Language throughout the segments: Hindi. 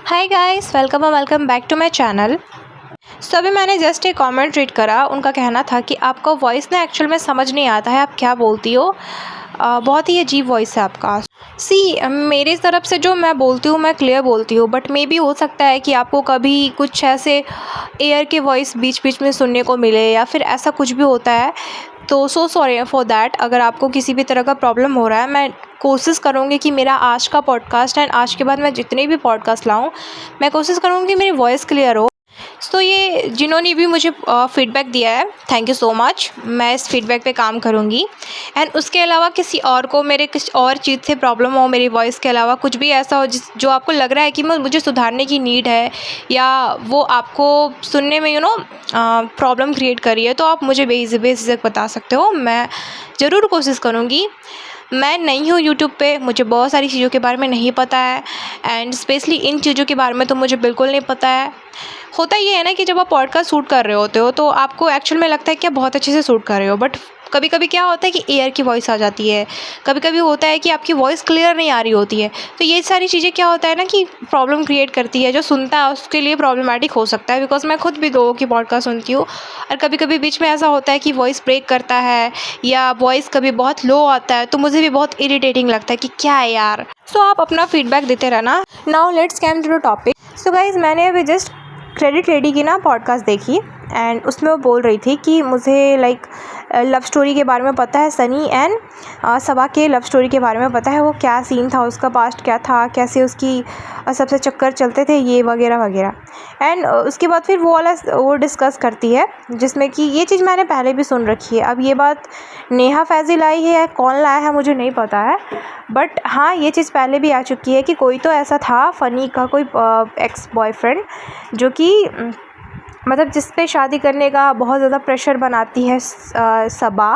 Hi guys, welcome back to my channel. So अभी मैंने जस्ट एक कमेंट रीड करा। उनका कहना था कि आपका वॉइस ना एक्चुअल में समझ नहीं आता है, आप क्या बोलती हो। बहुत ही अजीब वॉइस है आपका। मेरी तरफ से जो मैं बोलती हूँ मैं क्लियर बोलती हूँ, बट मे बी हो सकता है कि आपको कभी कुछ ऐसे एयर के वॉइस बीच बीच में सुनने को मिले या फिर ऐसा कुछ भी होता है। तो सो सॉरी फॉर दैट। अगर आपको किसी भी तरह का प्रॉब्लम हो रहा है, मैं कोशिश करूँगी कि मेरा आज का पॉडकास्ट एंड आज के बाद मैं जितने भी पॉडकास्ट लाऊँ, मैं कोशिश करूँगी कि मेरी वॉइस क्लियर हो। तो ये जिन्होंने भी मुझे फ़ीडबैक दिया है, थैंक यू सो मच। मैं इस फ़ीडबैक पे काम करूँगी। एंड उसके अलावा किसी और को मेरे किसी और चीज़ से प्रॉब्लम हो, मेरी वॉइस के अलावा कुछ भी ऐसा हो जो आपको लग रहा है कि मुझे सुधारने की नीड है, या वो आपको सुनने में प्रॉब्लम क्रिएट कर रही है, तो आप मुझे बेझिझक बता सकते हो। मैं ज़रूर कोशिश करूँगी। मैं नई हूँ यूट्यूब पे, मुझे बहुत सारी चीज़ों के बारे में नहीं पता है, एंड स्पेशली इन चीज़ों के बारे में तो मुझे बिल्कुल नहीं पता है। होता ये है ना कि जब आप पॉडकास्ट शूट कर रहे होते हो तो आपको एक्चुअल में लगता है कि आप बहुत अच्छे से शूट कर रहे हो, बट कभी कभी क्या होता है कि एयर की वॉइस आ जाती है। कभी कभी होता है कि आपकी वॉइस क्लियर नहीं आ रही होती है। तो ये सारी चीज़ें क्या होता है ना कि प्रॉब्लम क्रिएट करती है। जो सुनता है उसके लिए प्रॉब्लमेटिक हो सकता है, बिकॉज मैं खुद भी लोगों की पॉडकास्ट सुनती हूँ, और कभी कभी बीच में ऐसा होता है कि वॉइस ब्रेक करता है या वॉइस कभी बहुत लो आता है, तो मुझे भी बहुत इरिटेटिंग लगता है कि क्या है यार। सो आप अपना फीडबैक देते रहना। Now let's come to the topic. So guys, मैंने अभी जस्ट क्रेडिट लेडी की ना पॉडकास्ट देखी, एंड उसमें वो बोल रही थी कि मुझे लव स्टोरी के बारे में पता है, सनी एंड सबा के लव स्टोरी के बारे में पता है। वो क्या सीन था, उसका पास्ट क्या था, कैसे उसकी सबसे चक्कर चलते थे, ये वगैरह वगैरह। एंड उसके बाद फिर वो डिस्कस करती है, जिसमें कि ये चीज़ मैंने पहले भी सुन रखी है। अब ये बात नेहा फैज़ी लाई है या कौन लाया है मुझे नहीं पता है, बट हाँ ये चीज़ पहले भी आ चुकी है कि कोई तो ऐसा था फ़नी का कोई एक्स बॉयफ्रेंड, जो कि मतलब जिस पे शादी करने का बहुत ज़्यादा प्रेशर बनाती है सबा।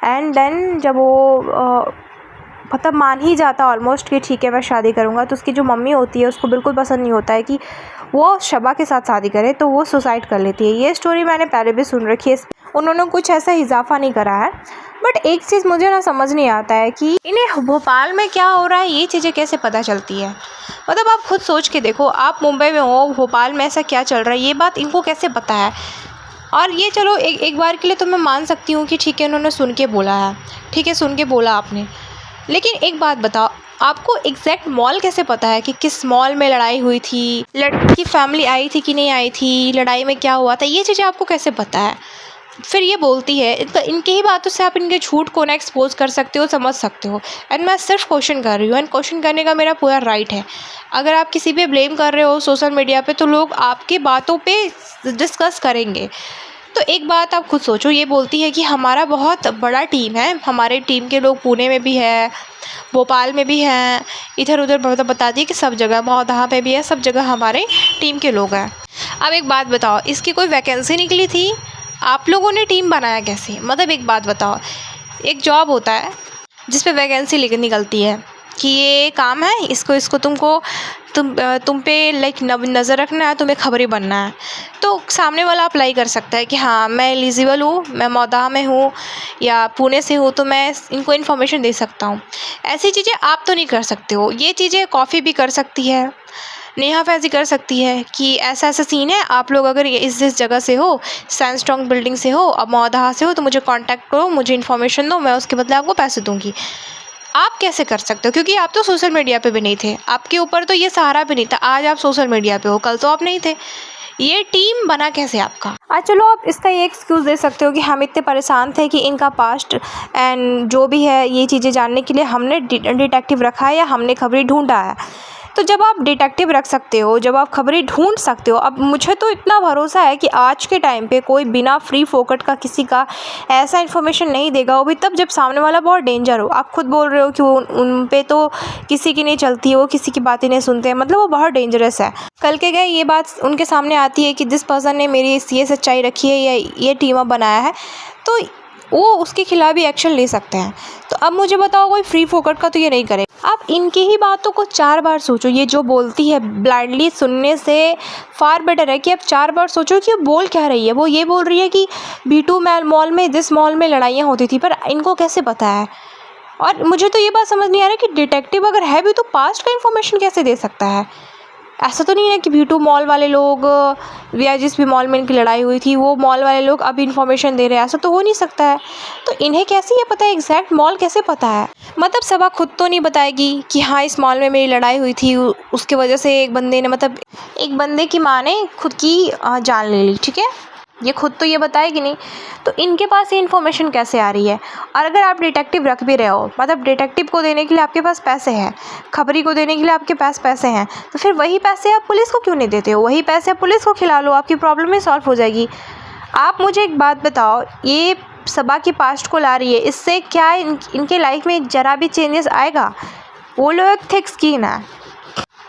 एंड देन जब वो मतलब मान ही जाता ऑलमोस्ट कि ठीक है मैं शादी करूँगा, तो उसकी जो मम्मी होती है उसको बिल्कुल पसंद नहीं होता है कि वो शबा के साथ शादी करे, तो वो सुसाइड कर लेती है। ये स्टोरी मैंने पहले भी सुन रखी है, उन्होंने कुछ ऐसा इजाफा नहीं करा है। बट एक चीज़ मुझे ना समझ नहीं आता है कि इन्हें भोपाल में क्या हो रहा है, ये चीज़ें कैसे पता चलती है। मतलब आप खुद सोच के देखो, आप मुंबई में हो, भोपाल में ऐसा क्या चल रहा है, ये बात इनको कैसे पता है। और ये चलो एक बार के लिए तो मैं मान सकती हूँ कि ठीक है उन्होंने सुन के बोला है, ठीक है सुन के बोला आपने, लेकिन एक बात बताओ, आपको एग्जैक्ट मॉल कैसे पता है कि किस मॉल में लड़ाई हुई थी, लड़की की फैमिली आई थी कि नहीं आई थी, लड़ाई में क्या हुआ था, ये चीज़ें आपको कैसे पता है। फिर ये बोलती है, इनके ही बातों से आप इनके झूठ को ना एक्सपोज कर सकते हो, समझ सकते हो। एंड मैं सिर्फ क्वेश्चन कर रही हूँ, एंड क्वेश्चन करने का मेरा पूरा राइट है। अगर आप किसी पे ब्लेम कर रहे हो सोशल मीडिया पे, तो लोग आपकी बातों पे डिस्कस करेंगे। तो एक बात आप खुद सोचो, ये बोलती है कि हमारा बहुत बड़ा टीम है, हमारे टीम के लोग पुणे में भी है, भोपाल में भी हैं, इधर उधर मतलब बताती है कि सब जगह, मौदहा पे भी है, सब जगह हमारे टीम के लोग हैं। अब एक बात बताओ, इसकी कोई वैकेंसी निकली थी, आप लोगों ने टीम बनाया कैसे। मतलब एक बात बताओ, एक जॉब होता है जिस पे वैकेंसी निकलती है कि ये काम है, इसको तुम पे नज़र रखना है, तुम्हें खबरी बनना है, तो सामने वाला अप्लाई कर सकता है कि हाँ मैं एलिजिबल हूँ, मैं मौदा में हूँ या पुणे से हूँ, तो मैं इनको इन्फॉर्मेशन दे सकता हूँ। ऐसी चीज़ें आप तो नहीं कर सकते हो। ये चीज़ें कॉफ़ी भी कर सकती है, नेहा फैज़ी कर सकती है कि ऐसा ऐसा सीन है, आप लोग अगर इस जगह से हो, सैंडस्टोन बिल्डिंग से हो, अब मौदहा से हो, तो मुझे कांटेक्ट करो, मुझे इन्फॉर्मेशन दो, मैं उसके बदले आपको पैसे दूंगी। आप कैसे कर सकते हो, क्योंकि आप तो सोशल मीडिया पे भी नहीं थे, आपके ऊपर तो ये सहारा भी नहीं था। आज आप सोशल मीडिया पे हो, कल तो आप नहीं थे। ये टीम बना कैसे आपका। चलो आप इसका ये एक्सक्यूज़ दे सकते हो कि हम इतने परेशान थे कि इनका पास्ट एंड जो भी है ये चीज़ें जानने के लिए हमने डिटेक्टिव रखा है या हमने खबरें ढूंढा है। तो जब आप डिटेक्टिव रख सकते हो, जब आप खबरें ढूंढ सकते हो, अब मुझे तो इतना भरोसा है कि आज के टाइम पे कोई बिना फ्री फोकट का किसी का ऐसा इन्फॉर्मेशन नहीं देगा, वो भी तब जब सामने वाला बहुत डेंजर हो। आप खुद बोल रहे हो कि वो उन पे तो किसी की नहीं चलती है, वो किसी की बातें नहीं सुनते हैं, मतलब वो बहुत डेंजरस है। कल के गए ये बात उनके सामने आती है कि जिस पर्सन ने मेरी ये सच्चाई रखी है या ये टीम अप बनाया है, तो वो उसके खिलाफ भी एक्शन ले सकते हैं। तो अब मुझे बताओ, कोई फ्री फोकट का तो ये नहीं करे। आप इनकी ही बातों को 4 बार सोचो। ये जो बोलती है ब्लाइंडली सुनने से फार बेटर है कि आप 4 बार सोचो कि वो बोल क्या रही है। वो ये बोल रही है कि B2 मॉल में, जिस मॉल में लड़ाइयाँ होती थी, पर इनको कैसे पता है। और मुझे तो ये बात समझ नहीं आ रहा कि डिटेक्टिव अगर है भी तो पास्ट का इन्फॉर्मेशन कैसे दे सकता है। ऐसा तो नहीं है कि V2 मॉल वाले लोग या जिस भी मॉल में इनकी लड़ाई हुई थी वो मॉल वाले लोग अब इन्फॉर्मेशन दे रहे हैं, ऐसा तो हो नहीं सकता है। तो इन्हें कैसे ये पता है एग्जैक्ट मॉल कैसे पता है? मतलब सबा खुद तो नहीं बताएगी कि हाँ इस मॉल में मेरी लड़ाई हुई थी, उसके वजह से एक बंदे ने, मतलब एक बंदे की माँ ने खुद की जान ले ली, ठीक है, ये खुद तो ये बताएगी नहीं। तो इनके पास ये इन्फॉर्मेशन कैसे आ रही है? और अगर आप डिटेक्टिव रख भी रहे हो, मतलब डिटेक्टिव को देने के लिए आपके पास पैसे हैं, खबरी को देने के लिए आपके पास पैसे हैं, तो फिर वही पैसे आप पुलिस को क्यों नहीं देते हो? वही पैसे आप पुलिस को खिला लो, आपकी प्रॉब्लम ही सॉल्व हो जाएगी। आप मुझे एक बात बताओ, ये सबा की पास्ट को ला रही है, इससे क्या इनके लाइफ में ज़रा भी चेंजेस आएगा? वो लोग एक थिक स्किन है,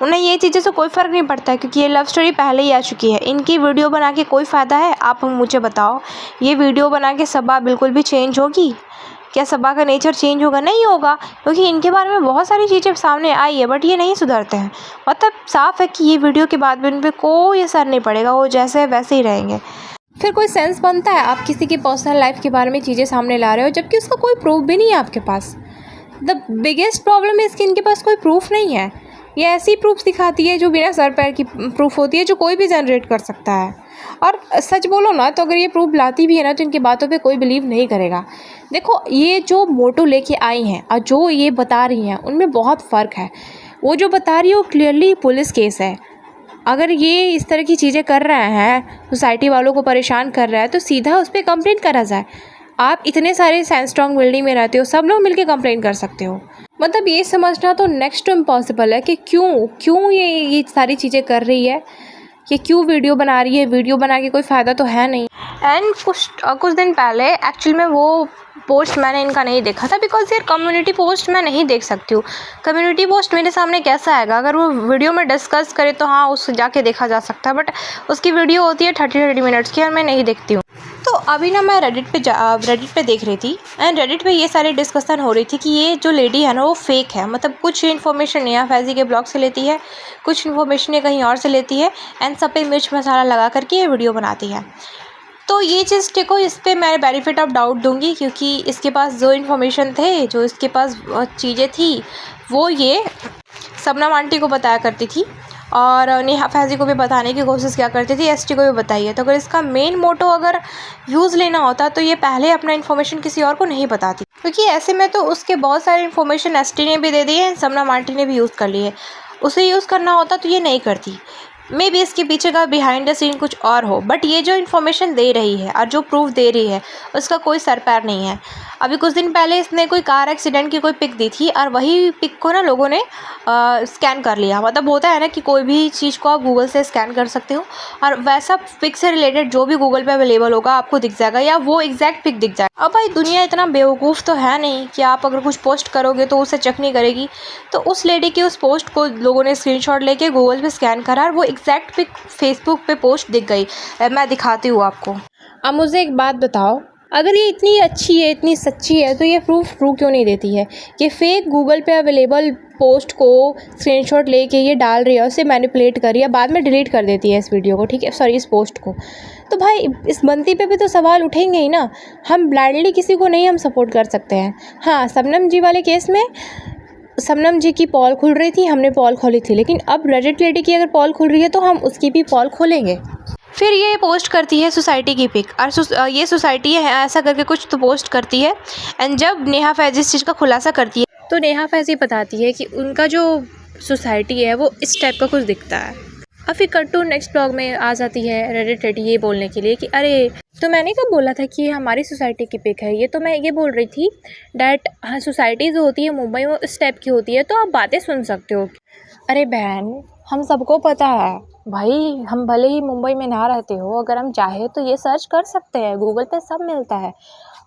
उन्हें ये चीज़ों से कोई फ़र्क नहीं पड़ता है, क्योंकि ये लव स्टोरी पहले ही आ चुकी है। इनकी वीडियो बना के कोई फ़ायदा है? आप मुझे बताओ, ये वीडियो बना के सबा बिल्कुल भी चेंज होगी? क्या सबा का नेचर चेंज होगा? नहीं होगा, क्योंकि इनके बारे में बहुत सारी चीज़ें सामने आई है, बट ये नहीं सुधरते हैं। मतलब साफ है कि ये वीडियो के बाद भी उन पर कोई असर नहीं पड़ेगा, वो जैसे है वैसे ही रहेंगे। फिर कोई सेंस बनता है? आप किसी की पर्सनल लाइफ के बारे में चीज़ें सामने ला रहे हो जबकि उसका कोई प्रूफ भी नहीं है आपके पास। द बिगेस्ट प्रॉब्लम है कि इनके पास कोई प्रूफ नहीं है। ये ऐसी प्रूफ दिखाती है जो बिना सर पैर की प्रूफ होती है, जो कोई भी जनरेट कर सकता है। और सच बोलो ना, तो अगर ये प्रूफ लाती भी है ना, तो इनकी बातों पे कोई बिलीव नहीं करेगा। देखो, ये जो मोटो लेके आई हैं और जो ये बता रही हैं, उनमें बहुत फ़र्क है। वो जो बता रही है वो क्लियरली पुलिस केस है। अगर ये इस तरह की चीज़ें कर रहे हैं, सोसाइटी वालों को परेशान कर रहा है, तो सीधा उस पर कंप्लेंट करा जाए। आप इतने सारे सैंडस्टॉर्म बिल्डिंग में रहते हो, सब लोग मिलकर कंप्लेंट कर सकते हो। मतलब ये समझना तो नेक्स्ट टू इम्पॉसिबल है कि क्यों ये सारी चीज़ें कर रही है, ये क्यों वीडियो बना रही है। वीडियो बना के कोई फ़ायदा तो है नहीं। एंड कुछ दिन पहले एक्चुअल में वो पोस्ट मैंने इनका नहीं देखा था, बिकॉज यार कम्युनिटी पोस्ट मैं नहीं देख सकती हूँ। कम्युनिटी पोस्ट मेरे सामने कैसा आएगा? अगर वो वीडियो में डिस्कस करे तो हाँ, उस जाके देखा जा सकता है, बट उसकी वीडियो होती है 30 मिनट्स की और मैं नहीं देखती हूँ। तो अभी ना मैं रेडिट पे देख रही थी, एंड रेडिट पे ये सारी डिस्कशन हो रही थी कि ये जो लेडी है ना वो फेक है। मतलब कुछ इन्फॉर्मेशन नेहा फैज़ी के ब्लॉग से लेती है, कुछ इन्फॉर्मेशन ये कहीं और से लेती है, एंड सब पे मिर्च मसाला लगा करके ये वीडियो बनाती है। तो ये चीज़ देखो, इस पर मैं बेनिफिट ऑफ डाउट दूंगी, क्योंकि इसके पास जो इन्फॉर्मेशन थे, जो इसके पास चीज़ें थी, वो ये शबनम आंटी को बताया करती थी और नेहा फैज़ी को भी बताने की कोशिश किया करती थी, एसटी को भी बताई है। तो अगर इसका मेन मोटो अगर व्यूज़ लेना होता तो ये पहले अपना इन्फॉर्मेशन किसी और को नहीं बताती, क्योंकि ऐसे में तो उसके बहुत सारे इन्फॉर्मेशन एसटी ने भी दे दी है, शबनम आंटी ने भी यूज़ कर ली है। उसे यूज़ करना होता तो ये नहीं करती। मे बी इसके पीछे का बिहाइंड द सीन कुछ और हो, बट ये जो इन्फॉर्मेशन दे रही है और जो प्रूफ दे रही है उसका कोई सर पैर नहीं है। अभी कुछ दिन पहले इसने कोई कार एक्सीडेंट की कोई पिक दी थी और वही पिक को ना लोगों ने स्कैन कर लिया। मतलब होता है ना कि कोई भी चीज़ को आप गूगल से स्कैन कर सकते हो और वैसा पिक से रिलेटेड जो भी गूगल पे अवेलेबल होगा आपको दिख जाएगा, या वो एग्जैक्ट पिक दिख जाएगा। अब भाई दुनिया इतना बेवकूफ़ तो है नहीं कि आप अगर कुछ पोस्ट करोगे तो उसे चेक नहीं करेगी। तो उस लेडी की उस पोस्ट को लोगों ने स्क्रीनशॉट लेके गूगल पे स्कैन करा और वो एग्जैक्ट पिक फेसबुक पे पोस्ट दिख गई। मैं दिखाती हूँ आपको। अब मुझे एक बात बताओ, अगर ये इतनी अच्छी है, इतनी सच्ची है, तो ये प्रूफ ट्रू क्यों नहीं देती है? ये फेक गूगल पे अवेलेबल पोस्ट को स्क्रीनशॉट लेके ये डाल रही है, उसे मैनिपुलेट कर रही है, बाद में डिलीट कर देती है इस वीडियो को, ठीक है, सॉरी इस पोस्ट को। तो भाई इस बंदी पे भी तो सवाल उठेंगे ही ना। हम ब्लाइंडली किसी को नहीं हम सपोर्ट कर सकते हैं। हाँ, शबनम जी वाले केस में शबनम जी की पॉल खुल रही थी, हमने पॉल खोली थी, लेकिन अब रेडिट लेडी की अगर पॉल खुल रही है तो हम उसकी भी पॉल खोलेंगे। फिर ये पोस्ट करती है सोसाइटी की पिक, और ये सोसाइटी है ऐसा करके कुछ तो पोस्ट करती है। एंड जब नेहा फैज़ी इस चीज़ का खुलासा करती है तो नेहा फैज़ी बताती है कि उनका जो सोसाइटी है वो इस टाइप का कुछ दिखता है। और फिर कट टू नेक्स्ट ब्लॉग में आ जाती है रेडिट लेडी ये बोलने के लिए कि अरे तो मैंने कब बोला था कि ये हमारी सोसाइटी की पिक है, ये तो मैं ये बोल रही थी डैट हाँ सोसाइटी जो होती है मुंबई में इस टाइप की होती है, तो आप बातें सुन सकते हो। अरे बहन, हम सबको पता है भाई, हम भले ही मुंबई में ना रहते हो, अगर हम चाहे तो ये सर्च कर सकते हैं, गूगल पे सब मिलता है।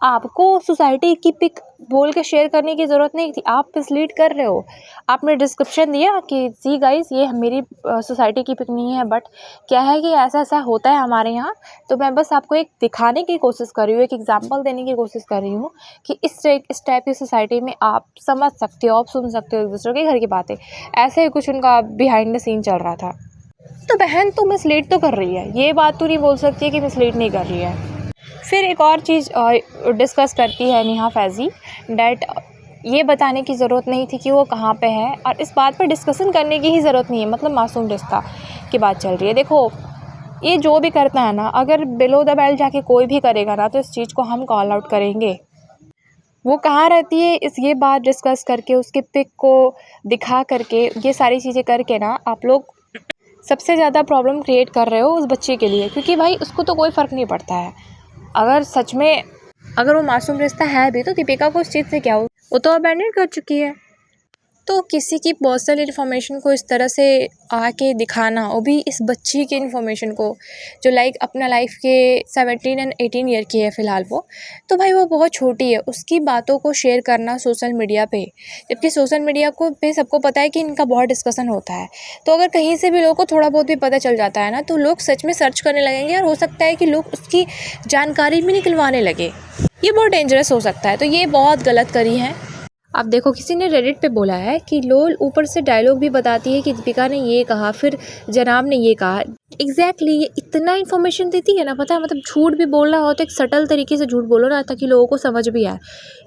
आपको सोसाइटी की पिक बोल के शेयर करने की ज़रूरत नहीं थी, आप मिसलीड कर रहे हो। आपने डिस्क्रिप्शन दिया कि सी गाइस ये मेरी सोसाइटी की पिक नहीं है, बट क्या है कि ऐसा ऐसा होता है हमारे यहाँ। तो मैं बस आपको एक दिखाने की कोशिश कर रही हूँ, एक एग्जांपल देने की कोशिश कर रही हूँ कि इस टाइप की सोसाइटी में आप समझ सकते हो, आप सुन सकते हो एक दूसरे के घर की बातें। ऐसे ही कुछ उनका बिहाइंड द सीन चल रहा था। तो बहन तू मिसलीड तो कर रही है, ये बात तू नहीं बोल सकती है कि मिसलीड नहीं कर रही है। फिर एक और चीज़ डिस्कस करती है नेहा फैज़ी डैट ये बताने की ज़रूरत नहीं थी कि वो कहाँ पे है, और इस बात पर डिस्कशन करने की ही ज़रूरत नहीं है। मतलब मासूम रिश्ता की बात चल रही है। देखो, ये जो भी करता है ना, अगर बिलो द बेल्ट जाके कोई भी करेगा ना, तो इस चीज़ को हम कॉल आउट करेंगे। वो कहाँ रहती है, ये बात डिस्कस करके, उसके पिक को दिखा करके, ये सारी चीज़ें करके ना आप लोग सबसे ज़्यादा प्रॉब्लम क्रिएट कर रहे हो उस बच्चे के लिए, क्योंकि भाई उसको तो कोई फ़र्क नहीं पड़ता है। अगर सच में अगर वो मासूम रिश्ता है भी, तो दीपिका को उस चीज़ से क्या हो, वो तो अबैंडन कर चुकी है। तो किसी की पर्सनल इन्फॉर्मेशन को इस तरह से आके दिखाना, वो भी इस बच्ची की इन्फॉर्मेशन को, जो अपना लाइफ के 17 एंड 18 ईयर की है फ़िलहाल वो, तो भाई वो बहुत छोटी है। उसकी बातों को शेयर करना सोशल मीडिया पे, जबकि सोशल मीडिया को पे सबको पता है कि इनका बहुत डिस्कशन होता है। तो अगर कहीं से भी लोगों को थोड़ा बहुत भी पता चल जाता है ना, तो लोग सच में सर्च करने लगेंगे, और हो सकता है कि लोग उसकी जानकारी भी निकलवाने लगे। ये बहुत डेंजरस हो सकता है। तो ये बहुत गलत करी है। अब देखो, किसी ने रेडिट पे बोला है कि लोल ऊपर से डायलॉग भी बताती है कि दीपिका ने ये कहा, फिर जनाब ने ये कहा। एग्जैक्टली ये इतना इन्फॉर्मेशन देती है ना, पता है, मतलब झूठ भी बोलना हो तो एक सटल तरीके से झूठ बोलो ना, ताकि लोगों को समझ भी आए।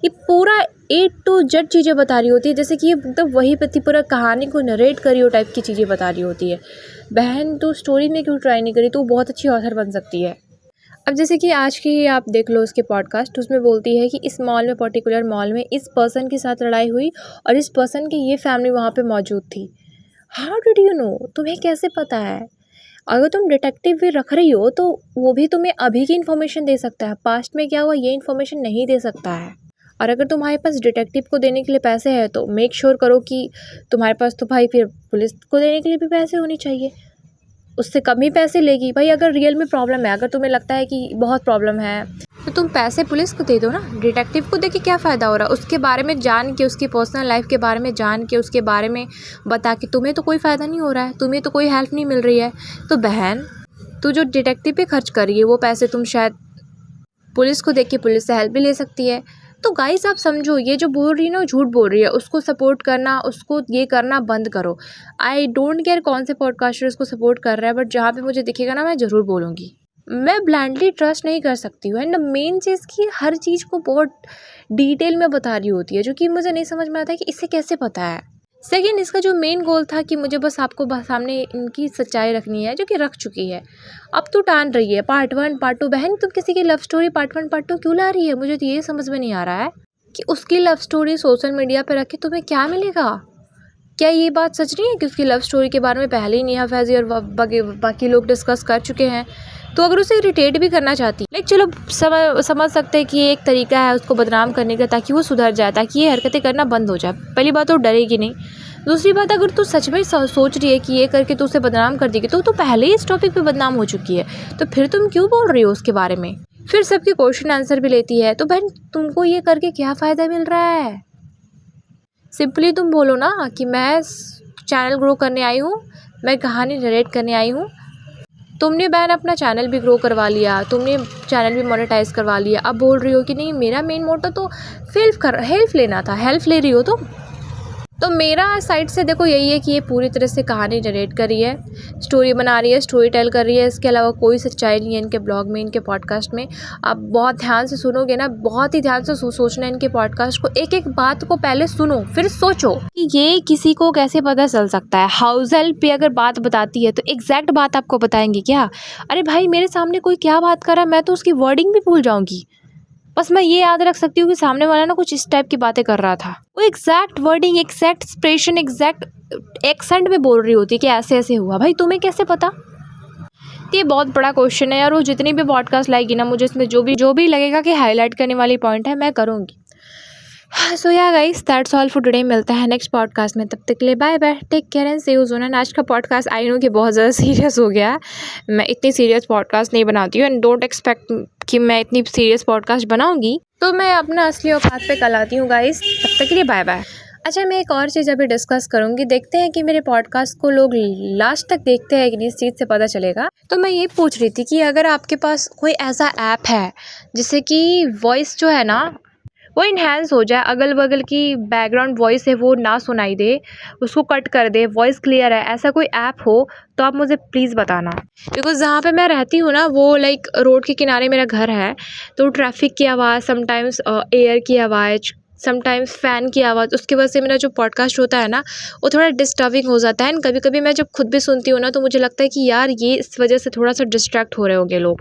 ये पूरा A to Z चीज़ें बता रही होती है, जैसे कि ये मतलब वही पति पूरा कहानी को नरेट करी हो टाइप की चीज़ें बता रही होती है। बहन, तो स्टोरी में क्यों ट्राई नहीं करी? तो बहुत अच्छी ऑथर बन सकती है। अब जैसे कि आज की ही आप देख लो उसके पॉडकास्ट, उसमें बोलती है कि इस मॉल में, पर्टिकुलर मॉल में, इस पर्सन के साथ लड़ाई हुई और इस पर्सन की ये फैमिली वहाँ पे मौजूद थी। How did you know? तुम्हें कैसे पता है? अगर तुम डिटेक्टिव भी रख रही हो, तो वो भी तुम्हें अभी की इन्फॉर्मेशन दे सकता है, पास्ट में क्या हुआ ये इन्फॉर्मेशन नहीं दे सकता है। और अगर तुम्हारे पास डिटेक्टिव को देने के लिए पैसे हैं, तो मेक श्योर करो कि तुम्हारे पास तो भाई फिर पुलिस को देने के लिए भी पैसे होने चाहिए। उससे कम ही पैसे लेगी भाई। अगर रियल में प्रॉब्लम है, अगर तुम्हें लगता है कि बहुत प्रॉब्लम है, तो तुम पैसे पुलिस को दे दो ना। डिटेक्टिव को दे के क्या फ़ायदा हो रहा है? उसके बारे में जान के, उसकी पर्सनल लाइफ के बारे में जान के, उसके बारे में बता के तुम्हें तो कोई फ़ायदा नहीं हो रहा है, तुम्हें तो कोई हेल्प नहीं मिल रही है। तो बहन, तू जो डिटेक्टिव पे खर्च कर रही है, वो पैसे तुम शायद पुलिस को दे के पुलिस से हेल्प भी ले सकती है। तो गाइस, आप समझो, ये जो बोल रही है ना, झूठ बोल रही है। उसको सपोर्ट करना, उसको ये करना बंद करो। आई डोंट केयर कौन से पॉडकास्टर उसको सपोर्ट कर रहा है, बट जहाँ पे मुझे दिखेगा ना, मैं ज़रूर बोलूँगी। मैं ब्लाइंडली ट्रस्ट नहीं कर सकती हूँ। एंड मेन चीज़ की हर चीज़ को बहुत डिटेल में बता रही होती है, जो कि मुझे नहीं समझ में आता है कि इसे कैसे पता है। सेकेंड, इसका जो मेन गोल था कि मुझे बस आपको सामने इनकी सच्चाई रखनी है, जो कि रख चुकी है। अब तो टान रही है पार्ट 1 पार्ट 2। बहन, तुम किसी की लव स्टोरी पार्ट 1 पार्ट 2 क्यों ला रही है? मुझे तो ये समझ में नहीं आ रहा है कि उसकी लव स्टोरी सोशल मीडिया पे रख के तुम्हें क्या मिलेगा। क्या ये बात सच नहीं है कि उसकी लव स्टोरी के बारे में पहले ही नेहा फैज़ी और बाकी लोग डिस्कस कर चुके हैं? तो अगर उसे इरिटेट भी करना चाहती, लाइक चलो समझ सकते हैं कि ये एक तरीका है उसको बदनाम करने का, ताकि वो सुधर जाए, ताकि ये हरकतें करना बंद हो जाए। पहली बात तो डरेगी नहीं। दूसरी बात, अगर तू सच में सोच रही है कि ये करके तू उसे बदनाम कर देगी, तो पहले ही इस टॉपिक पे बदनाम हो चुकी है, तो फिर तुम क्यों बोल रही हो उसके बारे में? फिर सबके क्वेश्चन आंसर भी लेती है। तो बहन, तुमको ये करके क्या फ़ायदा मिल रहा है? सिंपली तुम बोलो ना कि मैं चैनल ग्रो करने आई हूँ, मैं कहानी नरेट करने आई हूँ। तुमने बहन अपना चैनल भी ग्रो करवा लिया, तुमने चैनल भी मोनेटाइज करवा लिया, अब बोल रही हो कि नहीं, मेरा मेन मोटो तो हेल्प लेना था। हेल्प ले रही हो तो मेरा साइड से देखो यही है कि ये पूरी तरह से कहानी नरेट कर रही है, स्टोरी बना रही है, स्टोरी टेल कर रही है। इसके अलावा कोई सच्चाई नहीं है इनके ब्लॉग में, इनके पॉडकास्ट में। आप बहुत ध्यान से सुनोगे ना, बहुत ही ध्यान से सोचना इनके पॉडकास्ट को, एक एक बात को पहले सुनो, फिर सोचो कि ये किसी को कैसे पता चल सकता है। हाउस हेल्प पे अगर बात बताती है, तो एग्जैक्ट बात आपको बताएंगे क्या? अरे भाई, मेरे सामने कोई क्या बात कर रहा है, मैं तो उसकी वर्डिंग भी भूल जाऊँगी। बस मैं ये याद रख सकती हूँ कि सामने वाला ना कुछ इस टाइप की बातें कर रहा था। वो exact wording, exact expression, exact accent में बोल रही होती है कि ऐसे ऐसे हुआ। भाई, तुम्हें कैसे पता? तो ये बहुत बड़ा क्वेश्चन है यार। वो जितनी भी पॉडकास्ट लाएगी ना, मुझे इसमें जो भी लगेगा कि हाईलाइट करने वाली पॉइंट है, मैं करूँगी। So yeah guys, that's all for today. मिलता है नेक्स्ट पॉडकास्ट में, तब तक के लिए bye bye, take care and see you soon. आज का पॉडकास्ट आई नो कि बहुत ज़्यादा सीरियस हो गया। मैं इतनी सीरियस पॉडकास्ट नहीं बनाती हूँ, एंड डोंट एक्सपेक्ट कि मैं इतनी सीरियस पॉडकास्ट बनाऊंगी। तो मैं अपना असली औकात पे कल आती हूँ गाइस, तब तक के लिए बाय बाय। अच्छा, मैं एक और चीज़ अभी डिस्कस करूँगी, देखते हैं कि मेरे पॉडकास्ट को लोग लास्ट तक देखते हैं कि नहीं, इस चीज़ से पता चलेगा। तो मैं ये पूछ रही थी कि अगर आपके पास कोई ऐसा ऐप है जिससे कि वॉइस जो है ना, वो इन्हेंस हो जाए, अगल बगल की बैकग्राउंड वॉइस है वो ना सुनाई दे, उसको कट कर दे, वॉइस क्लियर है, ऐसा कोई ऐप हो तो आप मुझे प्लीज़ बताना। बिकॉज़ जहाँ पे मैं रहती हूँ ना, वो लाइक रोड के किनारे मेरा घर है, तो ट्रैफिक की आवाज़, समटाइम्स एयर की आवाज़, समटाइम्स फ़ैन की आवाज़, उसकी वजह से मेरा जो पॉडकास्ट होता है ना वो थोड़ा डिस्टर्बिंग हो जाता है। एंड कभी कभी मैं जब खुद भी सुनती हूँ ना तो मुझे लगता है कि यार ये इस वजह से थोड़ा सा डिस्ट्रैक्ट हो रहे होंगे लोग।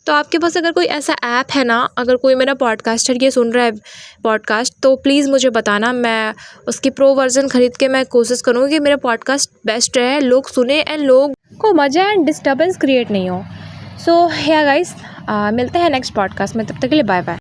तो आपके पास अगर कोई ऐसा ऐप है ना, अगर कोई मेरा पॉडकास्टर ये सुन रहा है पॉडकास्ट, तो प्लीज़ मुझे बताना। मैं उसकी प्रो वर्ज़न ख़रीद के मैं कोशिश करूँगी कि मेरा पॉडकास्ट बेस्ट रहे, लोग सुने एंड लोग को मज़ा एंड डिस्टर्बेंस क्रिएट नहीं हो। सो या गाइस, मिलते हैं नेक्स्ट पॉडकास्ट में, तब तक के लिए बाय बाय।